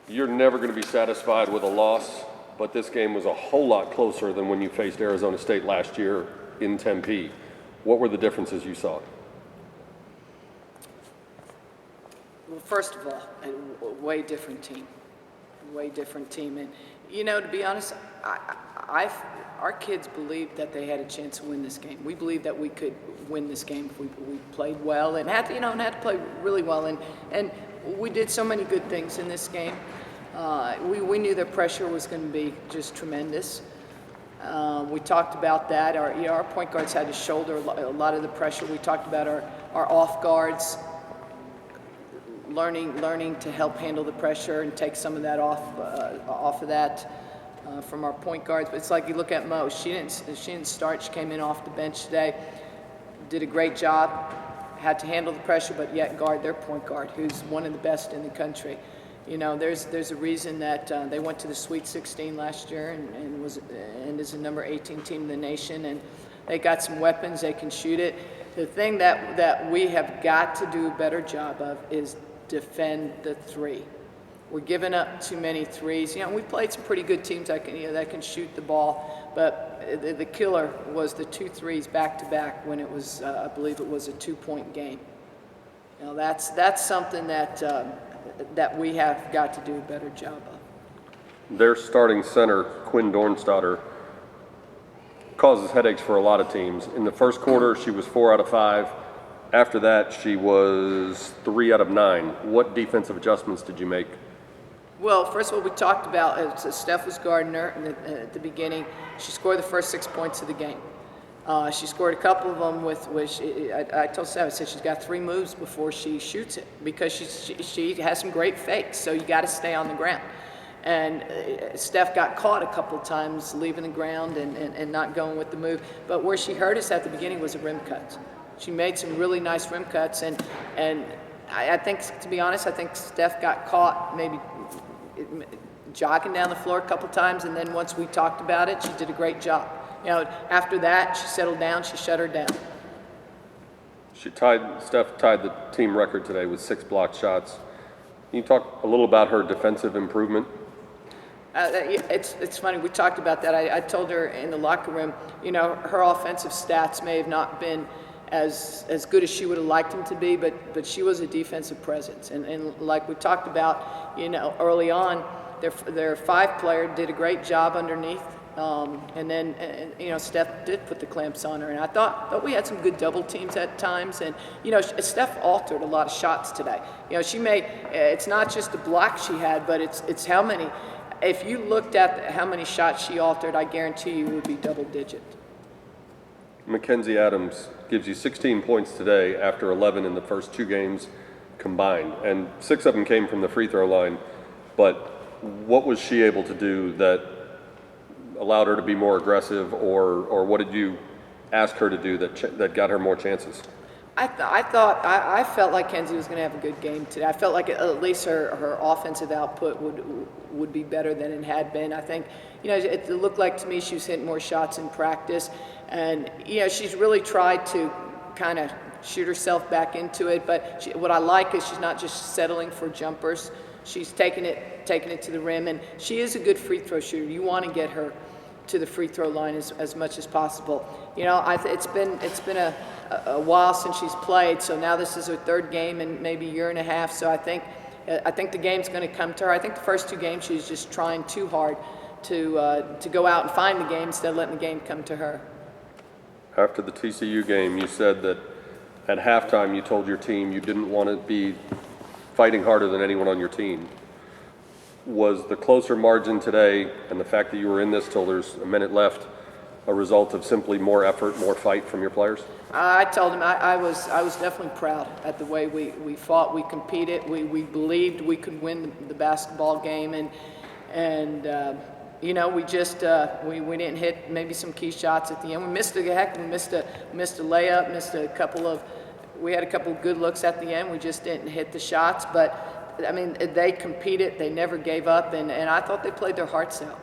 You're never going to be satisfied with a loss, but this game was a whole lot closer than when you faced Arizona State last year in Tempe. What were the differences you saw? Well, first of all, a way different team. Way different team. And, you know, to be honest, our kids believed that they had a chance to win this game. We believed that we could win this game if we played well and had to play really well. And we did so many good things in this game. We knew the pressure was going to be just tremendous. We talked about that. Our point guards had to shoulder a lot of the pressure. We talked about our off guards learning to help handle the pressure and take some of that off of that from our point guards. But it's like you look at Mo. She didn't start. She came in off the bench today. Did a great job. Had to handle the pressure, but yet guard their point guard, who's one of the best in the country. You know, there's a reason that they went to the Sweet 16 last year and is the number 18 team in the nation. And they got some weapons. They can shoot it. The thing that we have got to do a better job of is defend the three. We're giving up too many threes. You know, we played some pretty good teams that can shoot the ball, but the killer was the 2 threes back to back when it was, I believe it was a 2-point game. You know, that's something that we have got to do a better job of. Their starting center, Quinn Dornstadter, causes headaches for a lot of teams. In the first quarter, she was 4 out of 5. After that, she was 3 out of 9. What defensive adjustments did you make? Well, first of all, we talked about Steph was guarding her at the beginning. She scored the first 6 points of the game. She scored a couple of them I told Steph, I said she's got 3 moves before she shoots it because she has some great fakes, so you got to stay on the ground. And Steph got caught a couple of times leaving the ground and not going with the move. But where she hurt us at the beginning was the rim cuts. She made some really nice rim cuts, and I think, to be honest, I think Steph got caught maybe jogging down the floor a couple times, and then once we talked about it, she did a great job. You know, after that, she settled down, she shut her down. Steph tied the team record today with 6 blocked shots. Can you talk a little about her defensive improvement? It's funny, we talked about that. I told her in the locker room, you know, her offensive stats may have not been as good as she would have liked them to be, but she was a defensive presence. And like we talked about, you know, early on, their 5 player did a great job underneath. And then, you know, Steph did put the clamps on her. And I thought we had some good double teams at times. And, you know, Steph altered a lot of shots today. You know, she made, it's not just the block she had, but it's how many. If you looked at how many shots she altered, I guarantee you it would be double digit. Mackenzie Adams gives you 16 points today after 11 in the first 2 games combined, and 6 of them came from the free throw line. But what was she able to do that allowed her to be more aggressive, or what did you ask her to do that got her more chances? I felt like Kenzie was going to have a good game today. I felt like at least her offensive output would be better than it had been. I think, you know, it looked like to me she was hitting more shots in practice. And, you know, she's really tried to kind of shoot herself back into it. But what I like is she's not just settling for jumpers. She's taking it to the rim. And she is a good free throw shooter. You want to get her to the free throw line as much as possible. You know, it's been a while since she's played. So now this is her 3rd game in maybe a year and a half. So I think the game's going to come to her. I think the first 2 games she was just trying too hard to go out and find the game instead of letting the game come to her. After the TCU game, you said that at halftime you told your team you didn't want to be fighting harder than anyone on your team. Was the closer margin today and the fact that you were in this till there's a minute left a result of simply more effort, more fight from your players? I told him I was definitely proud at the way we fought, we competed, we believed we could win the basketball game, and you know, we just we didn't hit maybe some key shots at the end. We missed a layup, we had a couple of good looks at the end. We just didn't hit the shots, but I mean, they competed, they never gave up, and I thought they played their hearts out.